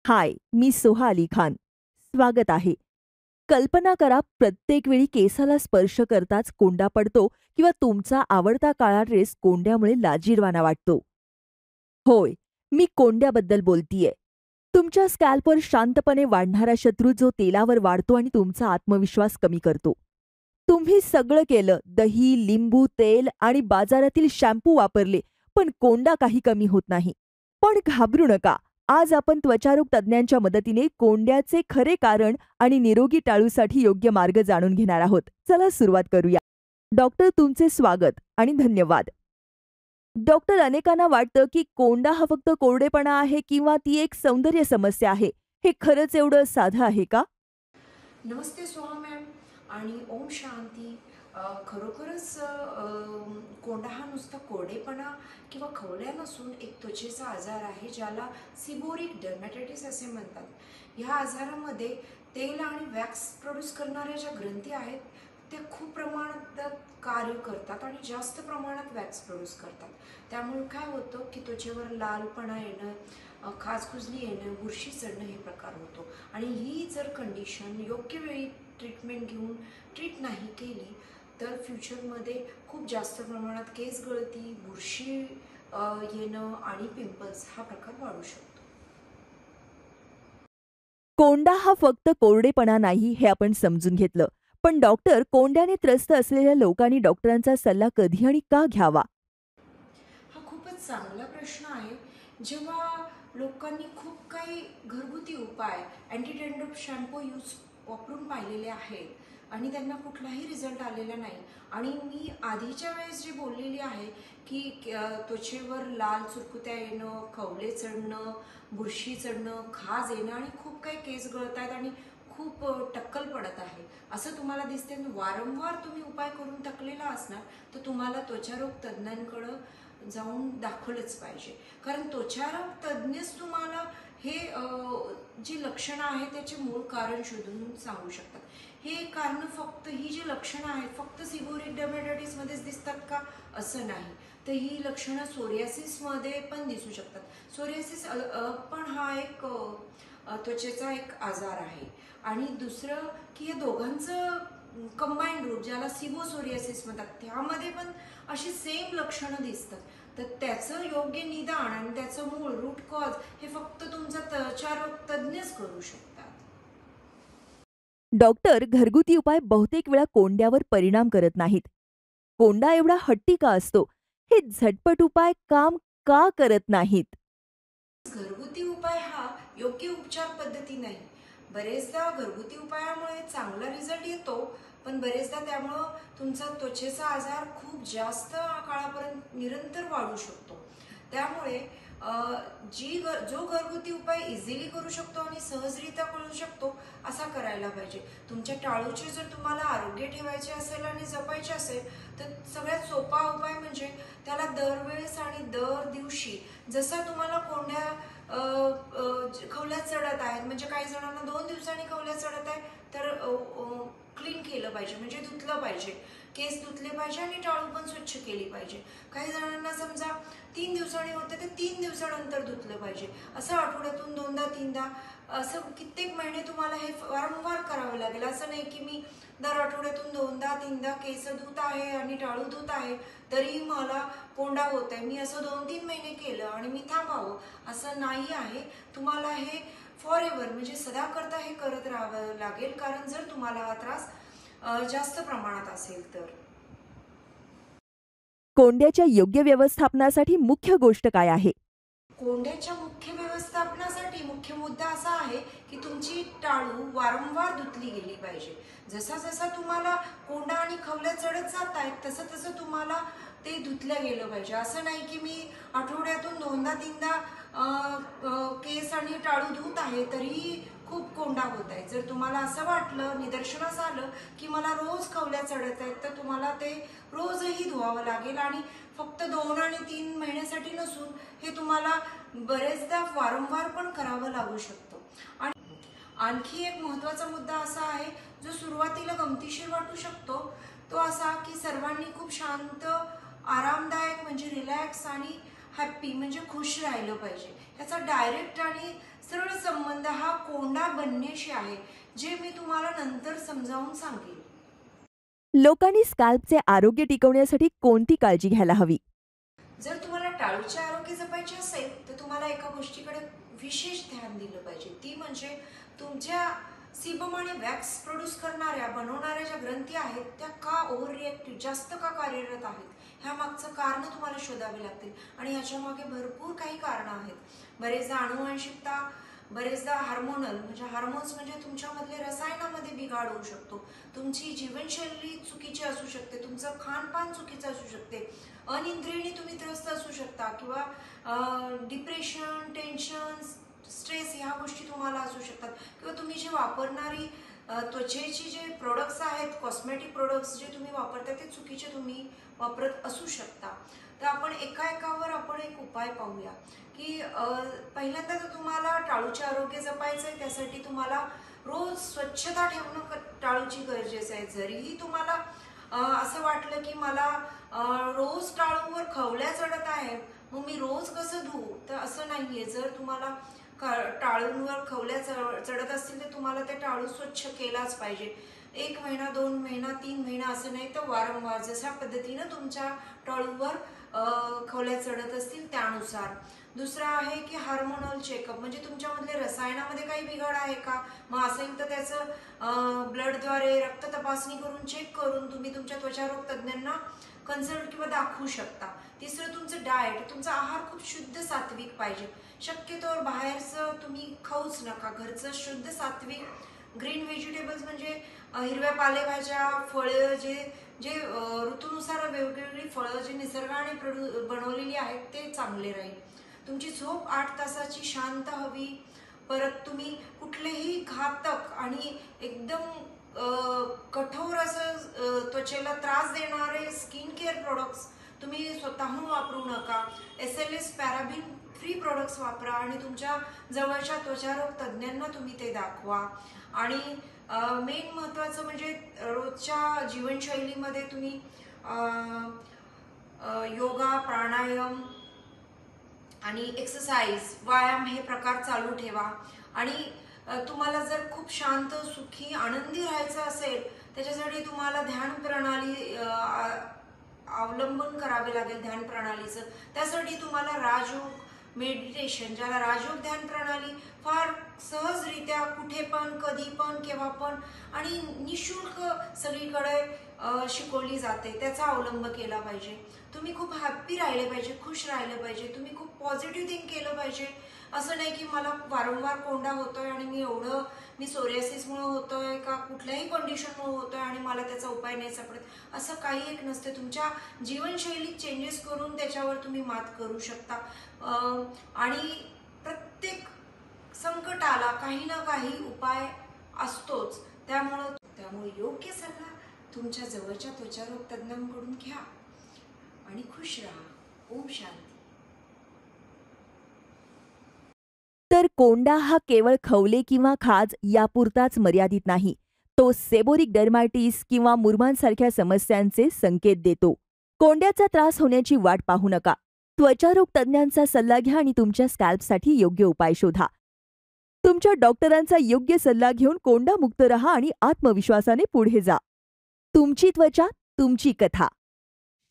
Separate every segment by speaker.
Speaker 1: हाय, मी सोहा अली खान. स्वागत आहे. कल्पना करा प्रत्येक वेळी केसाला स्पर्श करताच कोंडा पडतो किंवा तुमचा आवडता काळा ड्रेस कोंड्यामुळे लाजिरवाणा वाटतो. होय, मी कोंड्याबद्दल बोलतीये. तुमच्या स्कॅल्पवर शांतपणे वाढणारा शत्रू जो तेलावर वाढतो आणि तुमचा आत्मविश्वास कमी करतो. तुम्ही सगळं केलं, दही, लिंबू, तेल आणि बाजारातील शॅम्पू वापरले, पण कोंडा काही कमी होत नाही. पण घाबरू नका. आज आपण त्वचारोग तज्ज्ञांच्या मदतीने कोंड्याचे खरे कारण आणि निरोगी टाळूसाठी योग्य मार्ग जाणून घेणार आहोत. चला सुरुवात करूया. डॉक्टर, तुमचे स्वागत आणि धन्यवाद. डॉक्टर, अनेकांना वाटतं की कोंडा हा फक्त कोरडेपणा आहे किंवा ती एक सौंदर्य समस्या आहे. हे खरंच एवढं साधं आहे का?
Speaker 2: नमस्ते सोहा मॅम आणि ओम शांती. खरोखरच कोंडा हा नुसता कोरडेपणा किंवा खवल्या नसून एक त्वचेचा आजार आहे ज्याला सिबोरिक डर्मॅटायटिस असे म्हणतात. ह्या आजारामध्ये तेल आणि वॅक्स प्रोड्यूस करणाऱ्या ज्या ग्रंथी आहेत त्या खूप प्रमाणात कार्य करतात आणि जास्त प्रमाणात वॅक्स प्रोड्यूस करतात. त्यामुळे काय होतं की त्वचेवर लालपणा येणं, खाजखुजली येणं, बुरशी चढणं हे प्रकार होतो. आणि ही जर कंडिशन योग्य वेळी ट्रीटमेंट घेऊन ट्रीट नाही केली तर फ्युचरमध्ये खूप जास्त प्रमाणात केस गळती, बुरशी येणं आणि पिंपल्स हा प्रकार वाढू शकतो.
Speaker 1: कोंडा हा फक्त कोरडेपणा नाही हे आपण समजून घेतलं. पण डॉक्टर, कोंड्याने त्रस्त असलेल्या लोकांनी डॉक्टरांचा सल्ला कधी आणि का घ्यावा?
Speaker 2: हा खूपच चांगला प्रश्न आहे. जेव्हा लोकांनी खूप काही घरगुती उपाय अँटी डॅन्ड्रफ शॅम्पू वापरून पाहिलेले आहेत आणि त्यांना कुठलाही रिझल्ट आलेला नाही. आणि मी आधीच्या वेळेस जे बोललेली आहे की त्वचेवर लाल चुरकुत्या येणं, खवले चढणं, बुरशी चढणं, खाज येणं आणि खूप काही केस गळत आहेत आणि खूप टक्कल पडत आहे असं तुम्हाला दिसते. वारंवार तुम्ही उपाय करून थकलेला असणार तर तुम्हाला त्वचारोग तज्ज्ञांकडं जाऊन दाखवलंच पाहिजे. कारण त्वचारोग तज्ज्ञच तुम्हाला हे जी लक्षणं आहेत त्याचे मूळ कारण शोधून सांगू शकतात. हे कारण फक्त ही जी लक्षणं आहेत फक्त सिबोरिक डर्मॅटायटिसमध्येच दिसतात का असं नाही, तर ही लक्षणं सोरियासिसमध्ये पण दिसू शकतात. सोरियासिस पण हा एक त्वचेचा एक आजार आहे. आणि दुसरं की या दोघांचं कंबाईंड रूप ज्याला सिबोसोरियासिस म्हणतात त्यामध्ये पण अशी सेम लक्षणं दिसतात. तर त्याचं योग्य निदान आणि त्याचं मूळ रूट कॉज हे फक्त तुमचा त्वचारोग तज्ज्ञच करू शकतात.
Speaker 1: डॉक्टर, घरगुती उपाय बहुतेक वेळा कोंड्यावर परिणाम करत नाहीत. कोंडा एवढा हट्टी का असतो? हे झटपट उपाय काम का करत नाहीत?
Speaker 2: घरगुती उपाय हा योग्य उपचार पद्धती नाही. बरेचदा घरगुती उपायामुळे चांगला रिझल्ट येतो, पण बरेचदा त्यामुळं तुमचा त्वचेचा आजार खूप जास्त काळापर्यंत निरंतर वाढू शकतो. त्यामुळे जो घरगुती उपाय इझिली करू शकतो आणि सहजरित्या करू शकतो असा करायला पाहिजे. तुमच्या टाळूचे जर तुम्हाला आरोग्य ठेवायचे असेल आणि जपायचे असेल तर सगळ्यात सोपा उपाय म्हणजे त्याला दरवेळेस आणि दर दिवशी जसा तुम्हाला कोंड्या खवल्या चढत आहेत, म्हणजे काही जणांना 2 दिवसांनी खवल्या चढत आहे तर क्लीन केलं पाहिजे, म्हणजे धुतलं पाहिजे, केस धुतले पाहिजे आणि टाळू पण स्वच्छ केली पाहिजे. काही जणांना समजा 3 दिवसांनी होते ते 3 दिवसानंतर धुतलं पाहिजे. असं आठवड्यातून 2दा-3दा असं कित्येक महिने तुम्हाला हे वारंवार करावं लागेल. असं नाही की मी दर आठवड्यातून 2दा-3दा केस धुत आहे आणि टाळू धुत आहे तरी मला कोंडा होत आहे, मी असं 2-3 महिने केलं आणि मी थांबावं असं नाही आहे. तुम्हाला हे फॉर एव्हर म्हणजे सदा करता हे करत राहावं लागेल. कारण जर तुम्हाला हा त्रास जास्त प्रमाणात असेल तर.
Speaker 1: कोंड्याच्या योग्य व्यवस्थापनासाठी मुख्य गोष्ट काय आहे?
Speaker 2: कोंड्याच्या मुख्य व्यवस्थापनासाठी मुख्य मुद्दा असा आहे की तुमची टाळू वारंवार धुतली गेली पाहिजे. जसा जसा तुम्हाला कोंडा आणि खवल्या चढत जात आहेत तसं तसं तुम्हाला ते धुतलं गेलं पाहिजे. असं नाही की मी आठवड्यातून 2दा-3दा केस आणि टाळू धुत आहे तरीही खूप कोंडा होत आहे. जर तुम्हाला असं वाटलं, निदर्शनास आलं की मला रोज खवल्या चढत आहेत तर तुम्हाला ते रोजही धुवावं लागेल आणि फक्त 2 आणि 3 महिन्यासाठी नसून हे तुम्हाला बरेचदा वारंवार पण करावं लागू शकतं. आणि आणखी एक महत्त्वाचा मुद्दा असा आहे जो सुरुवातीला गमतीशीर वाटू शकतो, तो असा की सर्वांनी खूप शांत, आरामदायक म्हणजे रिलॅक्स आणि हॅप्पी म्हणजे खुश राहिलं पाहिजे. याचा डायरेक्ट आणि सरळ संबंध हा कोंडा बनण्याशी आहे, जे मी तुम्हाला नंतर समजावून सांगेन.
Speaker 1: लोकांनी स्कॅल्पचे आरोग्य टिकवण्यासाठी कोणती काळजी घ्यायला हवी?
Speaker 2: जर तुम्हाला टाळूचे आरोग्य जपायचे असेल तर तुम्हाला एका गोष्टीकडे विशेष ध्यान दिलं पाहिजे. ती म्हणजे तुमच्या सीबम आणि वॅक्स प्रोड्यूस करणाऱ्या बनवणाऱ्या ज्या ग्रंथी आहेत त्या का ओव्हर रिएक्टिव्ह जास्त का कार्यरत आहेत, ह्या मागचं कारण तुम्हाला शोधावे लागतील. आणि ह्याच्या मागे भरपूर काही कारणं आहेत. बरेचदा अनुवांशिकता, बरेचदा हार्मोनल म्हणजे हार्मोन्स म्हणजे तुमच्यामधले रसायनामध्ये बिघाड होऊ शकतो. तुमची जीवनशैली चुकीची असू शकते, तुमचं खानपान चुकीचं असू शकते, अनिद्रेने तुम्ही त्रस्त असू शकता, किंवा डिप्रेशन, टेन्शन, स्ट्रेस ह्या गोष्टी तुम्हाला असू शकतात, किंवा तुम्ही जे वापरणारी त्वचेची जे प्रोडक्ट्स आहेत, कॉस्मेटिक प्रोडक्ट्स जे तुम्ही वापरता ते चुकीचे तुम्ही वापरत असू शकता. तर आपण एकावर आपण एक उपाय पाहूया की पहिल्यांदा तर तुम्हाला टाळूचे आरोग्य जपायचं आहे. त्यासाठी तुम्हाला रोज स्वच्छता ठेवणं टाळूची गरजेचं आहे. जरीही तुम्हाला असं वाटलं की मला रोज टाळूवर खवल्या चढत आहे, मग मी रोज कसं धुवू, तर असं नाहीये. जर तुम्हाला टाळूंवर खवल्या चढत असतील तर तुम्हाला ते टाळू स्वच्छ केलाच पाहिजे. 1 महिना, 2 महिना, 3 महिना असं नाही, तर वारंवार जशा पद्धतीनं तुमच्या टाळूवर खवल्या चढत असतील त्यानुसार. दुसरा आहे की हार्मोनल चेकअप, म्हणजे तुमच्यामधले रसायनामध्ये काही बिघाड आहे का, मग असेल तर त्याचं ब्लडद्वारे रक्त तपासणी करून चेक करून तुम्ही तुमच्या त्वचारोग तज्ज्ञांना कन्सल्ट किंवा दाखवू शकता. तिसरं तुमचं डाएट, तुमचा आहार खूप शुद्ध सात्विक पाहिजे. शक्यतोवर बाहेरचं तुम्ही खाऊच नका. घरचं शुद्ध सात्विक ग्रीन व्हेजिटेबल्स म्हणजे हिरव्या पालेभाज्या, फळं, जे जे ऋतूनुसार वेगवेगळी फळं जी निसर्गाने बनवलेली आहेत ते चांगले राहील. तुमची झोप 8 तासाची शांत हवी. परत तुम्ही कुठलेही घातक आणि एकदम कठोर असं त्वचेला त्रास देणारे स्किन केअर प्रोडक्ट्स तुम्ही स्वतःहून वापरू नका. SLS पॅराबिन फ्री प्रोडक्ट्स वापरा आणि तुमच्या जवळच्या त्वचारोग तज्ज्ञांना तुम्ही ते दाखवा. आणि मेन महत्त्वाचं म्हणजे रोजच्या जीवनशैलीमध्ये तुम्ही योगा, प्राणायाम आणि एक्सरसाइज, व्यायाम हे प्रकार चालू ठेवा. आणि तुम्हाला जर खूप शांत, सुखी, आनंदी राहायचं असेल त्याच्यासाठी तुम्हाला ध्यान प्रणाली अवलंबन करावे लागेल. ध्यान प्रणालीचं त्यासाठी तुम्हाला राजयोग मेडिटेशन, ज्याला राजयोग ध्यान प्रणाली फार सहजरित्या कुठे पण, कधी पण, केव्हा पण आणि निशुल्क सगळीकडे शिकवली जाते, त्याचा अवलंब केला पाहिजे. तुम्ही खूप हॅप्पी राहिले पाहिजे, खुश राहिले पाहिजे, तुम्ही खूप पॉझिटिव्ह थिंक केलं पाहिजे. असं नाही की मला वारंवार कोंडा होतोय आणि मी सोरियासिसमुळे होतोय का कुठल्याही कंडिशनमुळे होतोय आणि मला त्याचा उपाय नाही सापडत, असं काही एक नसते. तुमच्या जीवनशैलीत चेंजेस करून त्याच्यावर तुम्ही मात करू शकता. आणि प्रत्येक संकटाला काही ना काही उपाय असतोच. त्यामुळे योग्य सल्ला तुमच्या जवळच्या त्वचारोग तज्ज्ञांकडून घ्या आणि खुश राहा. ओम शांती.
Speaker 1: तर कोंडा हा केवळ खवले किंवा खाज यापुरताच मर्यादित नाही. तो सेबोरिक डर्मायटिस किंवा मुरमांसारख्या समस्यांचे संकेत देतो. कोंड्याचा त्रास होण्याची वाट पाहू नका. त्वचारोग तज्ज्ञांचा सल्ला घ्या आणि तुमच्या स्कॅल्पसाठी योग्य उपाय शोधा. तुमच्या डॉक्टरांचा योग्य सल्ला घेऊन कोंडामुक्त रहा आणि आत्मविश्वासाने पुढे जा. तुमची त्वचा, तुमची कथा.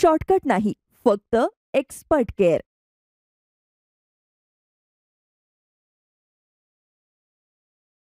Speaker 1: शॉर्टकट नाही, फक्त एक्सपर्ट केअर.